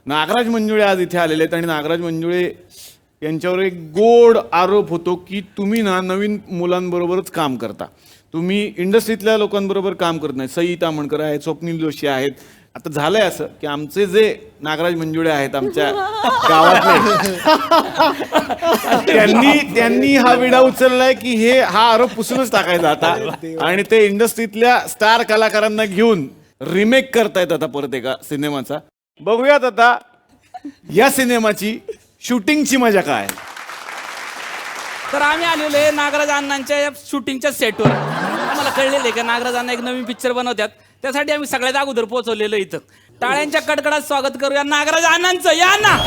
नागराज मंजुळे आज इथे आलेले आहेत आणि नागराज मंजुळे यांच्यावर एक गोड आरोप होतो की तुम्ही ना नवीन मुलांबरोबरच काम करता, तुम्ही इंडस्ट्रीतल्या लोकांबरोबर काम करत नाही. सई तामणकर आहेत, स्वप्नील जोशी आहेत. आता झालंय असं की आमचे जे नागराज मंजुळे आहेत आमच्या गावातले त्यांनी हा विडा उचललाय की हा आरोप पुसूनच टाकायचा आता, आणि ते इंडस्ट्रीतल्या स्टार कलाकारांना घेऊन रिमेक करतायत आता परत एका सिनेमाचा. बघूयात आता या सिनेमाची शूटिंगची मजा काय. तर आम्ही आलेलो आहे नागराज अण्णांच्या शूटिंगच्या सेटवर. आम्हाला कळलेलं आहे की नागराज अण्णा एक नवीन पिक्चर बनवतात, त्यासाठी आम्ही सगळ्यात अगोदर पोहोचवलेलं इथं. टाळ्यांच्या कडकडात स्वागत करूया नागराज अण्णांचं. या ना.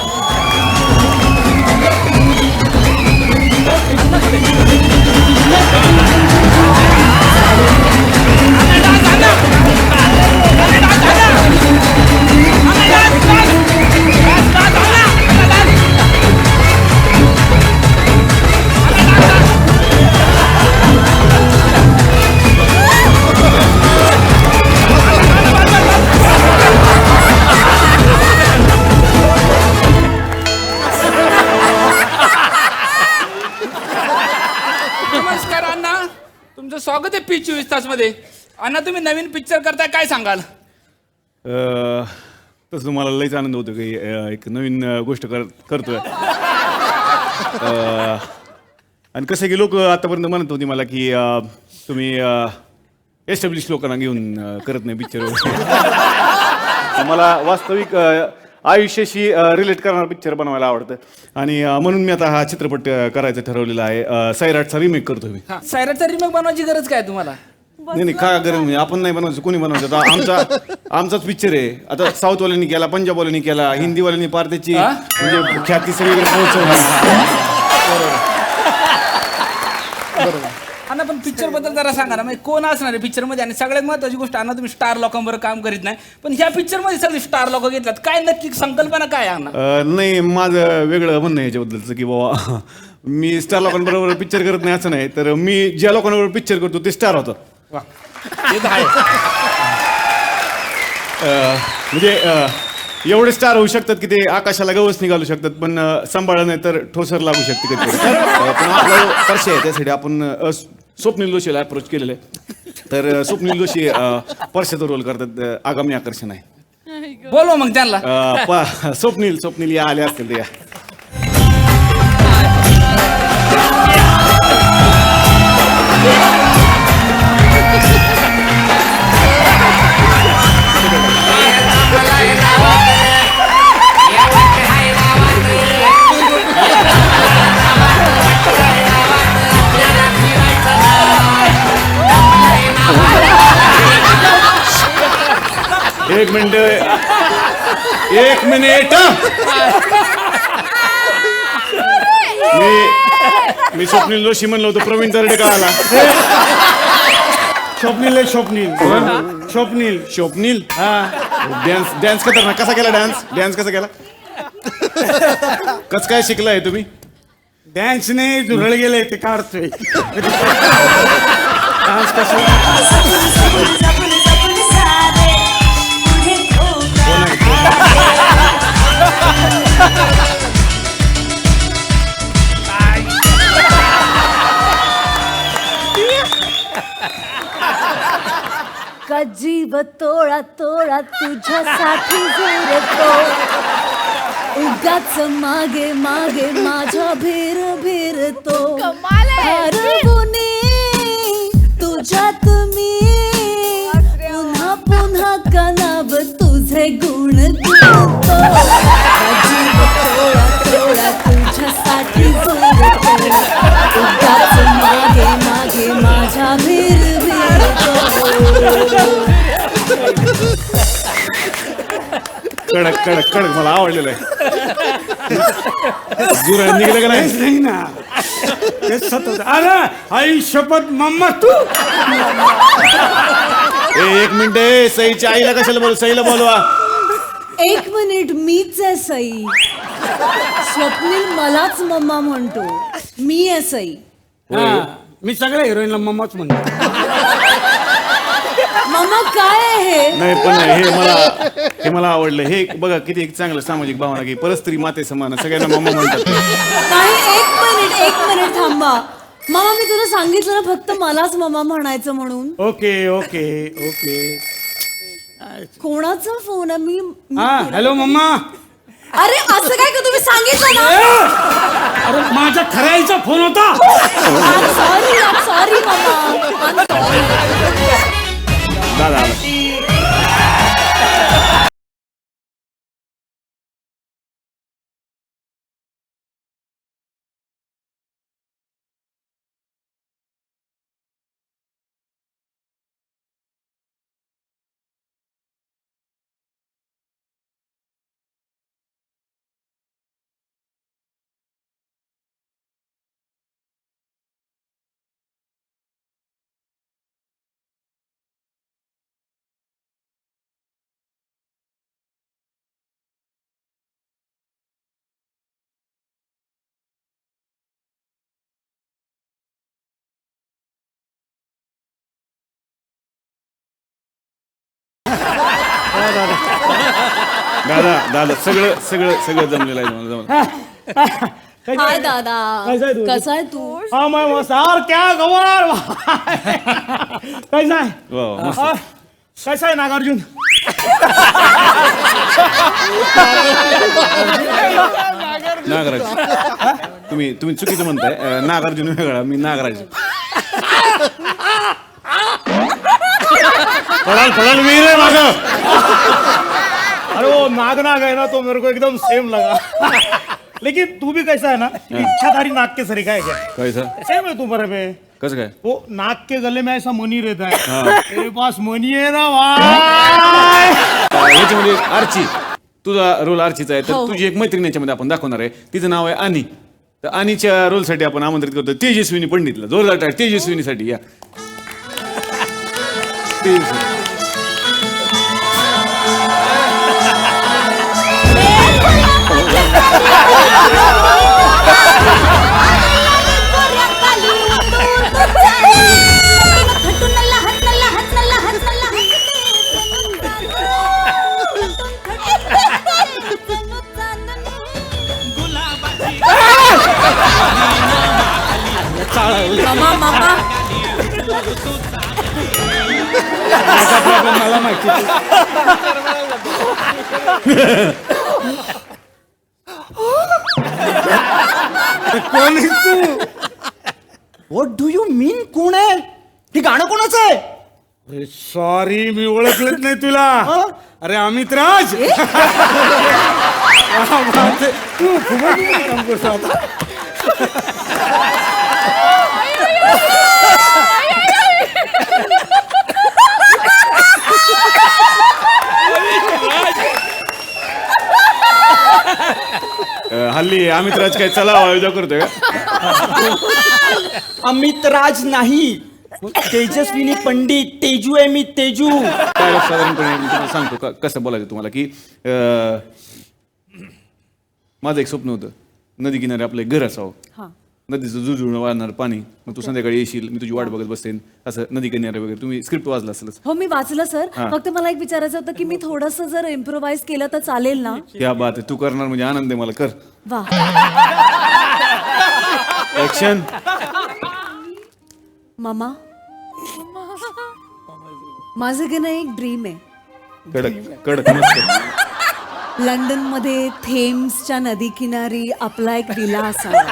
नमस्कार अण्णा, तुमचं स्वागत आहे पी 24 तास मध्ये. अण्णा तुम्ही नवीन पिक्चर करताय, काय सांगाल? तसं तुम्हाला लईच आनंद होतो की एक नवीन गोष्ट करतोय. आणि कसं की लोक आतापर्यंत म्हणत होती मला की तुम्ही एस्टॅब्लिश लोकांना घेऊन करत नाही पिक्चर. मला वास्तविक आयुष्याशी रिलेट करणारा पिक्चर बनवायला आवडतं आणि म्हणून मी आता हा चित्रपट करायचं ठरवलेला आहे. सैराटचा रिमेक करतो मी. सैराटचा रिमेक बनवायची गरज काय तुम्हाला? नाही का गरज नाही, आपण नाही बनवायचं, कोणी बनवायचं. आमचाच पिक्चर आहे. आता साऊथवाल्यांनी केला, पंजाबवाल्यांनी केला, हिंदीवाल्यांनी पार त्याची म्हणजे ख्याती सगळीकडे पोहोचवली. बरोबर. अण्णा पण पिक्चर बद्दल जरा सांगा ना, म्हणजे कोण असणार आहे पिक्चर मध्ये? आणि सगळ्यात महत्वाची गोष्ट अण्णा, तुम्ही स्टार लोकांबरोबर काम करीत नाही, पण ह्या पिक्चर मध्ये सगळे स्टार लोक घेतलात, काय नक्की संकल्पना काय आहे अण्णा? नाही, माझं वेगळं म्हणणं आहे याच्याबद्दलचं की बाबा मी स्टार लोकांबरोबर पिक्चर करत नाही असं नाही, तर मी ज्या लोकांबरोबर पिक्चर करतो ते स्टार होतात. म्हणजे एवढे स्टार होऊ शकतात की ते आकाशाला गवस निघालू शकतात, पण सांभाळलं नाही तर ठोसर लागू शकते कधी. पण आपला परिचय आहे, त्यासाठी आपण स्वप्नील जोशीला अप्रोच केलेलं आहे. तर स्वप्नील जोशी परशाचा रोल करतात, आगामी आकर्षण आहे. बोलवा मग त्यांना. स्वप्नील या आले असतील या. एक मिनिट मी स्वप्नील जोशी म्हणलं होतं, प्रवीण तरडे का आला? स्वप्नील डान्स खतरनाक. कसा केला डान्स कसा केला? कसं काय शिकलाय तुम्ही? डान्स नाही, झुरळ गेले ते काढतोय. डान्स कसं? का जीव तोळा तोळा तुझ्यासाठी जोडतो, उगाच मागे मागे माझ्या भिरतो. हरवुनी तुझ्यात मी पुन्हा पुन्हा कलाव तुझे गुण गातो. का जीव तोळा तोळा तुझ्यासाठी जोडतो, उगाच मागे मागे माझ्या भिरतो. कडक मला आवडलेलं आहे. जुरा निघलं का नाही ना ते सतत. अरे आई शपथ मम्मा तू. एक मिनिट, सईच्या आईला कशाला बोलू? सईला बोलवा. 1 मिनिट, मीच आहे सई. स्वप्नील मलाच मम्मा म्हणतो, मी आहे सई. मी सगळ्या हिरोईनला मम्माच म्हणतो. मम्मा मामा काय आहे हे? नाही पण हे मला आवडलं. हे बघा किती एक चांगलं सामाजिक भावना की परस्त्री माते समान सगळ्यांना मामा म्हणतात. नाही, एक मिनिट थांबा. मामा मी तुला सांगितलं ना फक्त मलाच मामा म्हणायचं म्हणून. Okay okay okay. कोणाचा फोन आहे? हा हॅलो मम्मा. अरे असं काय का तुम्ही सांगितलं ना? अरे माझ्या खऱ्या आईचा फोन होता. सॉरी मामा. दादा आला. दादा सगळं जमलेलं आहे मला. हाय दादा, कसा आहे तू? हाँ मैं मसार क्या गवार. कैसा है? वा, मस्त. हाँ, कैसा है नागार्जुन? नागराज तुम्ही चुकीचं म्हणताय. नागार्जुन वेगळा, मी नागराज. पडाल वीर है माझं. अरे वो नाग है ना तो मेरे को एकदम सेम लगा. लेकिन तू भी कैसा है ना, इच्छाधारी नाग के सरीका है क्या? कैसा सेम है तू बरे पे. कसं काय? वो नाग के गले में ऐसा मनी रहता है. तेरे पास मनी है ना भाई. याच्यामध्ये आर्ची, तुझा रोल आर्चीचा आहे. तर तुझी एक मैत्रीण याच्यामध्ये आपण दाखवणार आहे. तिचं नाव आहे आनी. तर आनीच्या रोलसाठी आपण आमंत्रित करतो तेजस्विनी पंडितला. जोरदार टाळ्या तेजस्विनीसाठी. या तेजस्विनी. मामा मला माहिती. कोण आहेस तू? व्हॉट डू यू मीन? कोण आहे हे? गाणं कोणाचं आहे? अरे सॉरी मी ओळखलंच नाही तुला. अरे अमित राज. तू खूप काम करतो आता. हल्ली अमित राज काय चला आयोजन करतोय का? अमित राज नाही, तेजस्विनी पंडित. तेजू आहे मी, तेजू. काय साधारणपणे मी तुम्हाला सांगतो कसं बोलायचं तुम्हाला की माझं एक स्वप्न होतं नदी किनारी आपलं एक घर असावं. नदीचं जुळजुळणं वाहणार पाणी. मग तू संध्याकाळी येशील, मी तुझी वाट बघत बसतेन असं नदी किनारे वगैरे. तुम्ही स्क्रिप्ट वाचला असेलच. हो मी वाचलं सर. फक्त मला एक विचारायचं होतं की मी थोडंसं जर इम्प्रोवाइज केलं तर चालेल ना? क्या बात आहे. तू करणार म्हणजे आनंद आहे मला. कर वा. ऍक्शन. मामा माझं की नाही एक ड्रीम आहे. कडक मस्त. लंडन मध्ये थेम्सच्या नदी किनारी आपला एक विला असावा.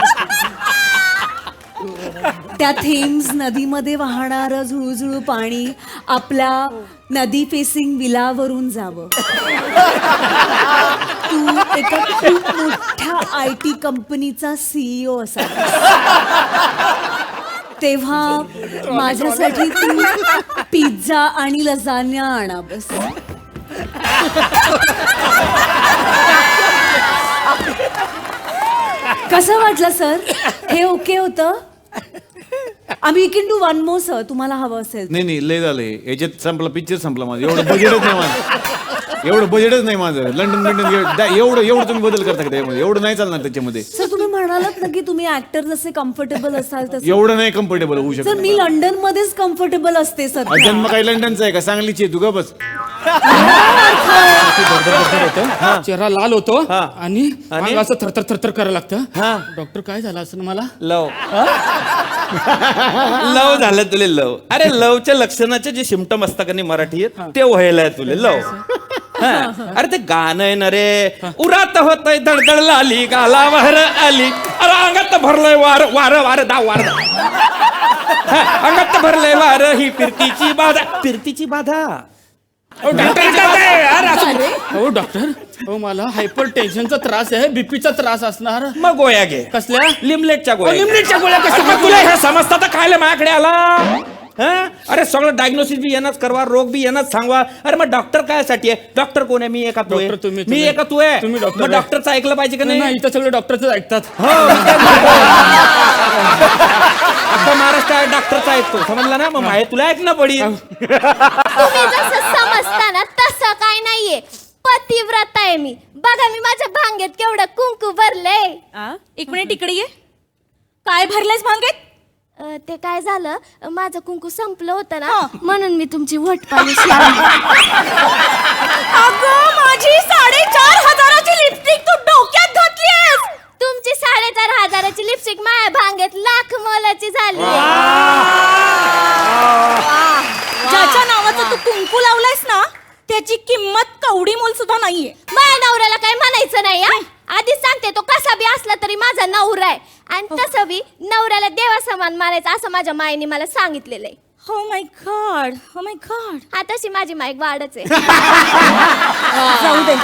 त्या थेम्स नदीमध्ये वाहणारं झुळझुळू पाणी आपल्या नदी फेसिंग विलावरून जावं. तू एका खूप मोठ्या IT कंपनीचा CEO असावा. तेव्हा माझ्यासाठी तू पिझ्झा आणि लजान्या आणा बस. कसं वाटलं सर? हे ओके होतं? आम्ही can do one more sir, तुम्हाला हवं असेल. नाही लय झालंय. याच्यात संपला, पिक्चर संपला माझं. एवढं बजेटच नाही माझं. लंडन एवढं तुम्ही बदल करता का त्यामध्ये? एवढं नाही चालणार त्याच्यामध्ये. सर तुम्ही म्हणालात ना की तुम्ही ऍक्टर जसे कम्फर्टेबल असाल तसे, एवढं नाही कम्फर्टेबल होऊ सर शकत. मी लंडन मध्येच कम्फर्टेबल असते सध्या. जन्म काही लंडनचा आहे का? सांगलीची आहे तू ग बस. चेहरा लाल होतो आणि असं थरथर थरथर करायला लागतं. डॉक्टर काय झालं असं मला? लव लव झालं तुले लव. अरे लवच्या लक्षणाचे जे सिम्पटम असतात का नाही मराठीत ते व्हायला तुले लव. अरे ते गाणं आहे ना रे, उरात होतय दडदड लाली गाला वार आली, अरे अंगात भरलंय वार वार वार दा वार दा. अंगात भरलंय वार ही फिरतीची बाधा, फिरतीची बाधा. हो डॉक्टर, मला हायपर टेन्शनचा त्रास आहे, बीपीचा त्रास असणार. मग गोळ्या घे. कसल्या? लिमलेटच्या गोळ्या. लिमलेटच्या गोळ्या अरे कशा? मग तुला हे समजता तर खायला माझ्याकडे आला. अरे सगळं डायग्नोसिस बी येणंच करवा, रोग बी येणंच सांगवा. अरे मग डॉक्टर काय साठी आहे? डॉक्टर कोण आहे? मी एका तू आहे. डॉक्टर तुम्ही- मी एका तू आहे. तुम्ही डॉक्टर मग आहे. डॉक्टरचं ऐकलं पाहिजे का नाही, नाही? इथं सगळे डॉक्टरच ऐकतात. अख्खा महाराष्ट्र आहे डॉक्टरचा ऐकतो, समजला ना? मग माहे तुला ऐकणं पडेल. तुम्ही जसं समजता ना तसं काय नाहीये. पतिव्रता आहे मी. बघा मी माझ्या भांगेत केवढं कुंकू भरलंय. एक मिनिट इकडे ये. काय भरलंयस भांगेत? ते काय झालं, माझं कुंकू संपलं होतं ना, म्हणून मी तुमची वट पालिश लावली. अगं माझी 4,500ची लिपस्टिक तू डोक्यात घातलीस. तुमची 4,500ची लिपस्टिक माझ्या भांगेत लाख मोलाची झाली. ज्याच्या नावाचं तू कुंकू लावलायस ना त्याची किंमत कवडी मोल सुद्धा नाहीये. माझ्या नवऱ्याला काय म्हणायचं नाही हा? आधीच सांगते, तो कसा बी असला तरी माझा नवरा आहे. आणि तसं बी नवऱ्याला देवा समान मानायचं असं माझ्या मायने मला सांगितलेलं आहे. हो माय गॉड, हो माय गॉड. हा तशी माझी माईक वाढच आहे. जाऊ दे.